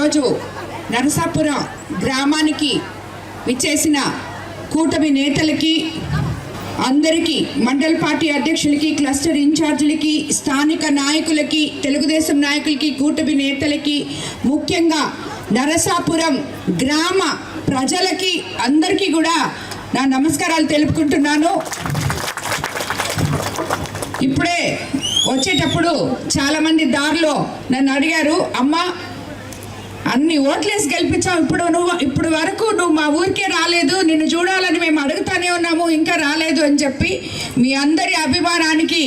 ఈరోజు నరసాపురం గ్రామానికి విచ్చేసిన కూటమి నేతలకి అందరికీ, మండల పార్టీ అధ్యక్షులకి, క్లస్టర్ ఇన్ఛార్జీలకి, స్థానిక నాయకులకి, తెలుగుదేశం నాయకులకి, కూటమి నేతలకి, ముఖ్యంగా నరసాపురం గ్రామ ప్రజలకి అందరికీ కూడా నా నమస్కారాలు తెలుపుకుంటున్నాను. ఇప్పుడే వచ్చేటప్పుడు చాలామంది దారిలో నన్ను అడిగారు, అమ్మ అన్ని ఓట్లేసి గెలిపించావు, ఇప్పుడు వరకు నువ్వు మా ఊరికే రాలేదు, నిన్ను చూడాలని మేము అడుగుతానే ఉన్నాము, ఇంకా రాలేదు అని చెప్పి మీ అందరి అభిమానానికి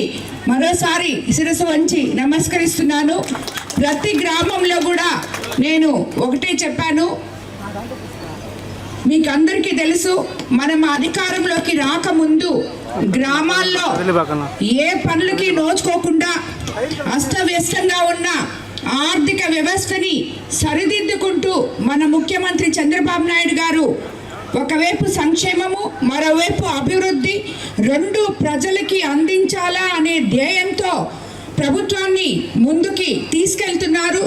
మరోసారి శిరస్సు వంచి నమస్కరిస్తున్నాను. ప్రతి గ్రామంలో కూడా నేను ఒకటే చెప్పాను, మీకు అందరికీ తెలుసు, మనం అధికారంలోకి రాకముందు గ్రామాల్లో ఏ పనులకి నోచుకోకుండా అస్తవ్యస్తంగా ఉన్న ఆర్థిక వ్యవస్థని సరిదిద్దుకుంటూ మన ముఖ్యమంత్రి చంద్రబాబు నాయుడు గారు ఒకవైపు సంక్షేమము, మరోవైపు అభివృద్ధి రెండు ప్రజలకి అందించాలా అనే ధ్యేయంతో ప్రభుత్వాన్ని ముందుకి తీసుకెళ్తున్నారు.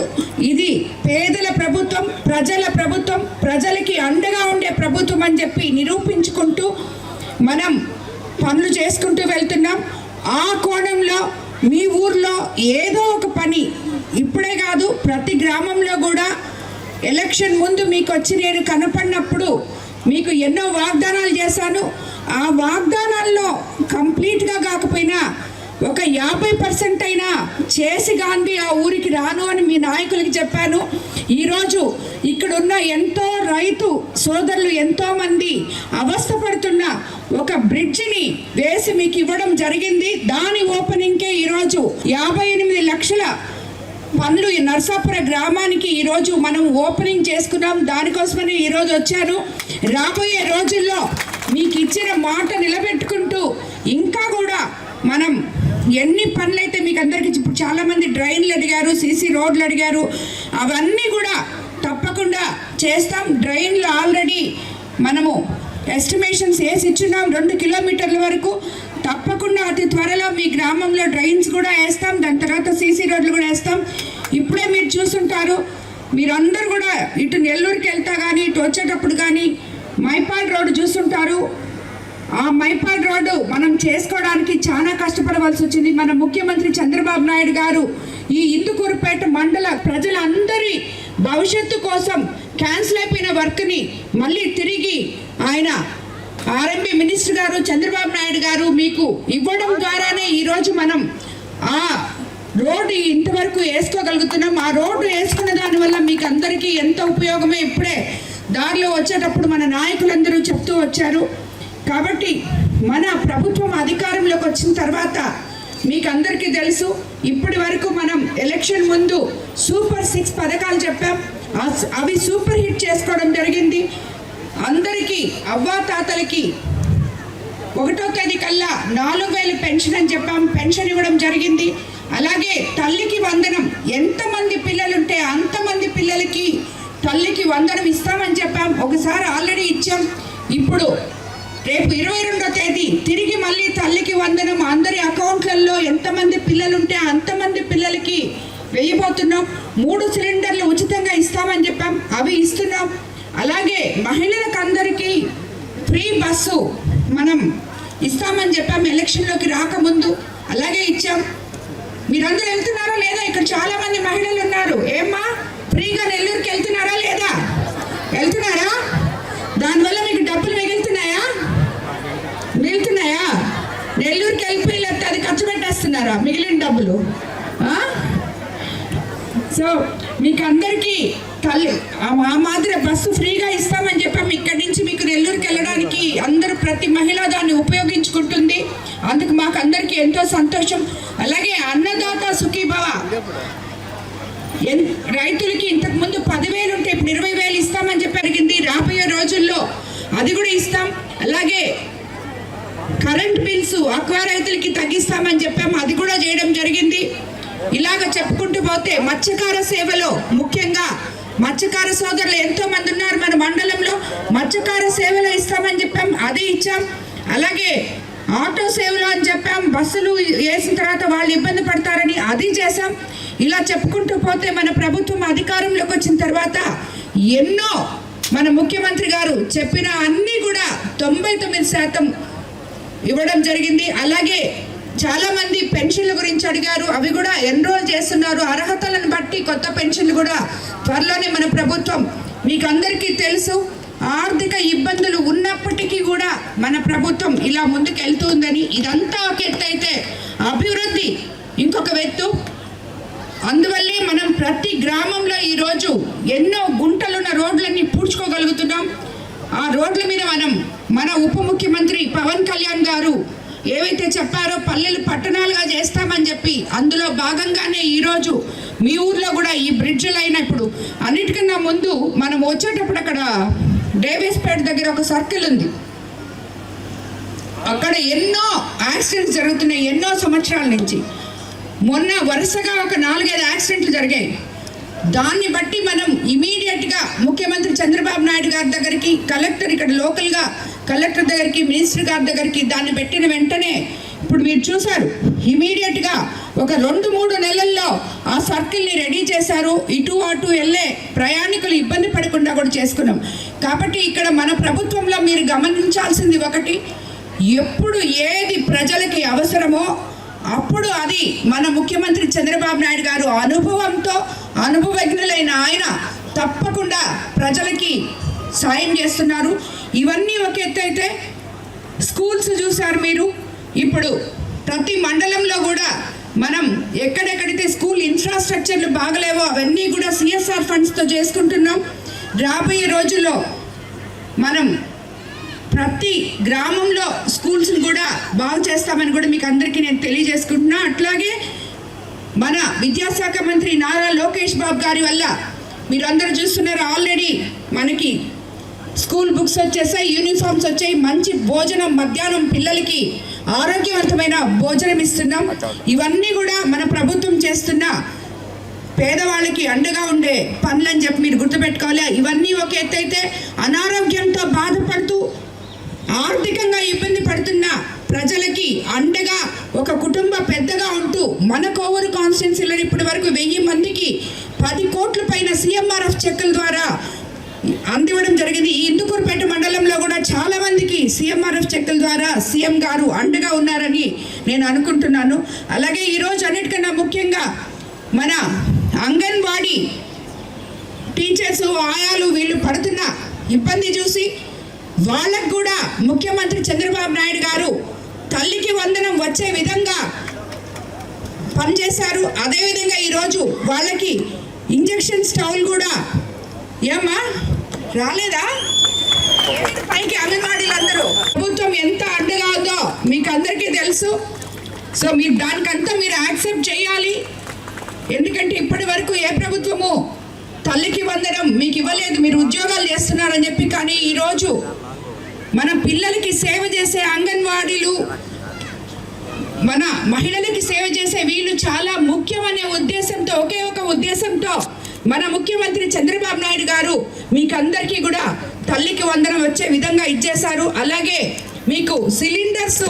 ఇది పేదల ప్రభుత్వం, ప్రజల ప్రభుత్వం, ప్రజలకి అండగా ఉండే ప్రభుత్వం అని చెప్పి నిరూపించుకుంటూ మనం పనులు చేసుకుంటూ వెళ్తున్నాం. ఆ కోణంలో మీ ఊర్లో ఏదో ఒక పని, ఇప్పుడే కాదు ప్రతి గ్రామంలో కూడా ఎలక్షన్ ముందు మీకు వచ్చి నేను కనపడినప్పుడు మీకు ఎన్నో వాగ్దానాలు చేశాను. ఆ వాగ్దానాల్లో కంప్లీట్గా కాకపోయినా ఒక 50% అయినా చేసి గాంధీ ఆ ఊరికి రాను అని మీ నాయకులకి చెప్పాను. ఈరోజు ఇక్కడున్న ఎంతో రైతు సోదరులు ఎంతోమంది అవస్థపడుతున్న ఒక బ్రిడ్జిని వేసి మీకు ఇవ్వడం జరిగింది. దాని ఓపెనింగ్కే ఈరోజు 58 లక్షల పనులు ఈ నరసాపుర గ్రామానికి ఈరోజు మనం ఓపెనింగ్ చేసుకున్నాం. దానికోసమని ఈరోజు వచ్చాను. రాబోయే రోజుల్లో మీకు ఇచ్చిన మాట నిలబెట్టుకుంటూ ఇంకా కూడా మనం ఎన్ని పనులైతే మీకు అందరికీ ఇప్పుడు చాలామంది డ్రైన్లు అడిగారు, సీసీ రోడ్లు అడిగారు, అవన్నీ కూడా తప్పకుండా చేస్తాం. డ్రైన్లు ఆల్రెడీ మనము ఎస్టిమేషన్స్ వేసి ఇచ్చున్నాం 2 కిలోమీటర్ల వరకు. తప్పకుండా అతి త్వరలో మీ గ్రామంలో డ్రైన్స్ కూడా వేస్తాం, దాని తర్వాత సీసీ రోడ్లు కూడా వేస్తాం. ఇప్పుడే మీరు చూసుంటారు, మీరందరూ కూడా ఇటు నెల్లూరుకి వెళ్తా కానీ ఇటు వచ్చేటప్పుడు కానీ మైపాడ్ రోడ్డు చూస్తుంటారు. ఆ మైపాడ్ రోడ్డు మనం చేసుకోవడానికి చాలా కష్టపడవలసి వచ్చింది. మన ముఖ్యమంత్రి చంద్రబాబు నాయుడు గారు ఈ ఇందుకూరుపేట మండల ప్రజలందరి భవిష్యత్తు కోసం క్యాన్సిల్ అయిపోయిన వర్క్ని మళ్ళీ తిరిగి ఆయన ఆర్ఎంబీ మినిస్టర్ గారు చంద్రబాబు నాయుడు గారు మీకు ఇవ్వడం ద్వారానే ఈరోజు మనం ఆ రోడ్డు ఇంతవరకు వేసుకోగలుగుతున్నాం. ఆ రోడ్డు వేసుకున్న దానివల్ల మీకు అందరికీ ఎంత ఉపయోగమే ఇప్పుడే దారిలో వచ్చేటప్పుడు మన నాయకులందరూ చెప్తూ వచ్చారు. కాబట్టి మన ప్రభుత్వం అధికారంలోకి వచ్చిన తర్వాత మీకు అందరికీ తెలుసు, ఇప్పటి వరకు మనం ఎలక్షన్ ముందు సూపర్ 6 పథకాలు చెప్పాం. అవి సూపర్ హిట్ చేసుకోవడం జరిగింది. అందరికీ అవ్వాతాతలకి 1వ తేదీ కల్లా 4000 పెన్షన్ అని చెప్పాం, పెన్షన్ ఇవ్వడం జరిగింది. అలాగే తల్లికి వందనం, ఎంతమంది పిల్లలుంటే అంతమంది పిల్లలకి తల్లికి వందనం ఇస్తామని చెప్పాం. ఒకసారి ఆల్రెడీ ఇచ్చాం. ఇప్పుడు రేపు 22వ తేదీ తిరిగి మళ్ళీ తల్లికి వందనం అందరి అకౌంట్లలో ఎంతమంది పిల్లలుంటే అంతమంది పిల్లలకి వేయబోతున్నాం. 3 సిలిండర్లు ఉచితంగా ఇస్తామని చెప్పాం, అవి ఇస్తున్నాం. అలాగే మహిళలకు అందరికీ ఫ్రీ బస్సు మనం ఇస్తామని చెప్పాం ఎలక్షన్లోకి రాకముందు, అలాగే ఇచ్చాం. మీరందరూ వెళ్తున్నారా లేదా? ఇక్కడ చాలామంది మహిళలు ఉన్నారు. ఏమ్మా, ఫ్రీగా నెల్లూరుకి వెళ్తున్నారా లేదా? వెళ్తున్నారా? దానివల్ల మీకు డబ్బులు మిగులుతున్నాయా? నెల్లూరుకి వెళ్ళిపోయి లేకపోతే అది ఖర్చు పెట్టేస్తున్నారా మిగిలిన డబ్బులు? సో మీకు అందరికీ తల్లి ఆ మాదిరి బస్సు ఫ్రీగా ఇస్తామని చెప్పాము. ఇక్కడి నుంచి మీకు నెల్లూరుకి వెళ్ళడానికి అందరూ ప్రతి మహిళ దాన్ని ఉపయోగించుకుంటుంది. అందుకు మాకు అందరికీ ఎంతో సంతోషం. అలాగే అన్నదాత సుఖీభవ, రైతులకి ఇంతకుముందు 10,000 ఉంటే ఇప్పుడు 20,000 ఇస్తామని చెప్పి జరిగింది. రాబోయే రోజుల్లో అది కూడా ఇస్తాం. అలాగే కరెంట్ బిల్స్ అక్వా రైతులకి తగ్గిస్తామని చెప్పాము, అది కూడా చేయడం జరిగింది. ఇలాగ చెప్పుకుంటూ పోతే మత్స్యకార సేవలో ముఖ్యంగా మత్స్యకార సోదరులు ఎంతో మంది ఉన్నారు మన మండలంలో. మత్స్యకార సేవలు ఇస్తామని చెప్పాం, అది ఇచ్చాం. అలాగే ఆటో సేవలు అని చెప్పాం, బస్సులు వేసిన తర్వాత వాళ్ళు ఇబ్బంది పడతారని అది చేశాం. ఇలా చెప్పుకుంటూ పోతే మన ప్రభుత్వం అధికారంలోకి వచ్చిన తర్వాత ఎన్నో మన ముఖ్యమంత్రి గారు చెప్పిన అన్నీ కూడా 99% ఇవ్వడం జరిగింది. అలాగే చాలామంది పెన్షన్ల గురించి అడిగారు, అవి కూడా ఎన్రోల్ చేస్తున్నారు. అర్హతలను బట్టి కొత్త పెన్షన్లు కూడా త్వరలోనే మన ప్రభుత్వం, మీకు అందరికీ తెలుసు ఆర్థిక ఇబ్బందులు ఉన్నప్పటికీ కూడా మన ప్రభుత్వం ఇలా ముందుకు వెళ్తుందని. ఇదంతా ఒక ఎత్తు అయితే అభివృద్ధి ఇంకొక ఎత్తు. అందువల్లే మనం ప్రతి గ్రామంలో ఈరోజు ఎన్నో గుంటలున్న రోడ్లన్నీ పూడ్చుకోగలుగుతున్నాం. ఆ రోడ్ల మీద మన ఉప ముఖ్యమంత్రి పవన్ కళ్యాణ్ గారు ఏవైతే చెప్పారో పల్లెలు పట్టణాలుగా చేస్తామని చెప్పి, అందులో భాగంగానే ఈరోజు మీ ఊర్లో కూడా ఈ బ్రిడ్జ్లు అయినప్పుడు అన్నిటికన్నా ముందు మనం వచ్చేటప్పుడు అక్కడ డేవిస్పేట దగ్గర ఒక సర్కిల్ ఉంది. అక్కడ ఎన్నో యాక్సిడెంట్స్ జరుగుతున్నాయి ఎన్నో సంవత్సరాల నుంచి. మొన్న వరుసగా ఒక 4-5 యాక్సిడెంట్లు జరిగాయి. దాన్ని బట్టి మనం ఇమీడియట్గా ముఖ్యమంత్రి చంద్రబాబు నాయుడు గారి దగ్గరికి, కలెక్టర్ ఇక్కడ లోకల్గా కలెక్టర్ దగ్గరికి, మినిస్టర్ గారి దగ్గరికి దాన్ని పెట్టిన వెంటనే ఇప్పుడు మీరు చూశారు ఇమీడియట్గా ఒక 2-3 నెలల్లో ఆ సర్కిల్ని రెడీ చేశారు. ఇటు అటు వెళ్ళే ప్రయాణికులు ఇబ్బంది పడకుండా కూడా చేసుకున్నాం. కాబట్టి ఇక్కడ మన ప్రభుత్వంలో మీరు గమనించాల్సింది ఒకటి, ఎప్పుడు ఏది ప్రజలకి అవసరమో అప్పుడు అది మన ముఖ్యమంత్రి చంద్రబాబు నాయుడు గారు అనుభవంతో, అనుభవజ్ఞులైన ఆయన తప్పకుండా ప్రజలకి సాయం చేస్తున్నారు. ఇవన్నీ ఒక ఎత్తు అయితే స్కూల్స్ చూశారు మీరు. ఇప్పుడు ప్రతి మండలంలో కూడా మనం ఎక్కడెక్కడైతే స్కూల్ ఇన్ఫ్రాస్ట్రక్చర్లు బాగలేవో అవన్నీ కూడా సిఎస్ఆర్ ఫండ్స్తో చేసుకుంటున్నాం. రాబోయే రోజుల్లో మనం ప్రతి గ్రామంలో స్కూల్స్ని కూడా బాగు చేస్తామని కూడా మీకు అందరికీ నేను తెలియజేసుకుంటున్నా. అట్లాగే మన విద్యాశాఖ మంత్రి నారా లోకేష్ బాబు గారి వల్ల మీరు అందరూ చూస్తున్నారు, ఆల్రెడీ మనకి స్కూల్ బుక్స్ వచ్చేసాయి, యూనిఫామ్స్ వచ్చాయి, మంచి భోజనం మధ్యాహ్నం పిల్లలకి ఆరోగ్యవంతమైన భోజనం ఇస్తున్నాం. ఇవన్నీ కూడా మన ప్రభుత్వం చేస్తున్న పేదవాళ్ళకి అండగా ఉండే పనులని చెప్పి మీరు గుర్తుపెట్టుకోవాలి. ఇవన్నీ ఒక ఎత్తు అయితే అనారోగ్యంతో బాధపడుతూ ఆర్థికంగా ఇబ్బంది పడుతున్న ప్రజలకి అండగా ఒక కుటుంబ పెద్దగా ఉంటూ మన కోవూరు కాన్స్టిట్యున్సీలో ఇప్పటి వరకు 1000 మందికి 10 కోట్ల పైన సిఎంఆర్ఎఫ్ చెక్కుల ద్వారా అందివ్వడం జరిగింది. ఈ ఇందుకూరుపేట మండలంలో కూడా చాలా మందికి సిఎంఆర్ఎఫ్ చెక్కుల ద్వారా సీఎం గారు అండగా ఉన్నారని నేను అనుకుంటున్నాను. అలాగే ఈరోజు అన్నిటికన్నా ముఖ్యంగా మన అంగన్వాడీ టీచర్స్, ఆయాలు వీళ్ళు పడుతున్న ఇబ్బంది చూసి వాళ్ళకు కూడా ముఖ్యమంత్రి చంద్రబాబు నాయుడు గారు తల్లికి వందనం వచ్చే విధంగా పనిచేశారు. అదేవిధంగా ఈరోజు వాళ్ళకి ఇంజెక్షన్ స్టౌల్ కూడా ఏమ్మా రాలేదా పైకి అంగన్వాడీలందరూ ప్రభుత్వం ఎంత అండగా ఉందో మీకు అందరికీ తెలుసు. సో మీరు దానికంతా మీరు యాక్సెప్ట్ చేయాలి. ఎందుకంటే ఇప్పటి వరకు ఏ ప్రభుత్వము తల్లికి వందనం మీకు ఇవ్వలేదు, మీరు ఉద్యోగాలు చేస్తున్నారని చెప్పి. కానీ ఈరోజు మన పిల్లలకి సేవ చేసే అంగన్వాడీలు, మన మహిళలకి సేవ చేసే వీళ్ళు చాలా ముఖ్యమనే ఉద్దేశంతో, ఒకే ఒక ఉద్దేశంతో మన ముఖ్యమంత్రి చంద్రబాబు నాయుడు గారు మీకు అందరికీ కూడా తల్లికి వందనం వచ్చే విధంగా ఇచ్చేశారు. అలాగే మీకు సిలిండర్స్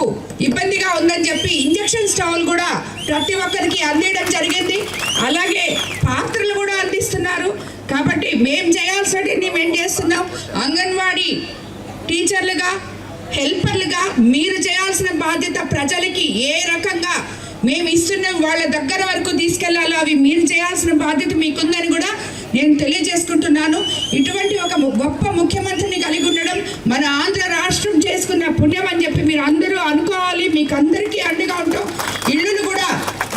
ఇబ్బందిగా ఉందని చెప్పి ఇంజెక్షన్ స్టవ్లు కూడా ప్రతి ఒక్కరికి అందించడం జరిగింది. అలాగే పాత్రలు కూడా అందిస్తున్నారు. కాబట్టి మేము చేయాల్సినవి మేము చేస్తున్నాం. అంగన్వాడీ టీచర్లుగా, హెల్పర్లుగా మీరు చేయాల్సిన బాధ్యత ప్రజలకి ఏ రకంగా మేము ఇస్తున్న వాళ్ళ దగ్గర వరకు తీసుకెళ్లాలో అవి మీరు చేయాల్సిన బాధ్యత మీకుందని కూడా నేను తెలియజేసుకుంటున్నాను. ఇటువంటి ఒక గొప్ప ముఖ్యమంత్రిని కలిగి ఉండడం మన ఆంధ్ర రాష్ట్రం చేసుకున్న పుణ్యం అని చెప్పి మీరు అందరూ అనుకోవాలి. మీకు అందరికీ అండగా ఉంటాం. ఇళ్ళను కూడా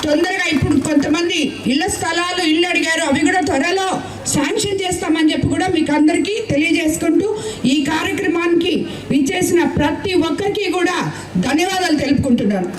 తొందరగా, ఇప్పుడు కొంతమంది ఇళ్ల స్థలాలు ఇల్లు అడిగారు, అవి కూడా త్వరలో శాంక్షన్ చేస్తామని చెప్పి కూడా మీకు అందరికీ తెలియజేసుకుంటూ ఈ కార్యక్రమానికి విచ్చేసిన ప్రతి ఒక్కరికి కూడా ధన్యవాదాలు తెలుపుకుంటున్నాను.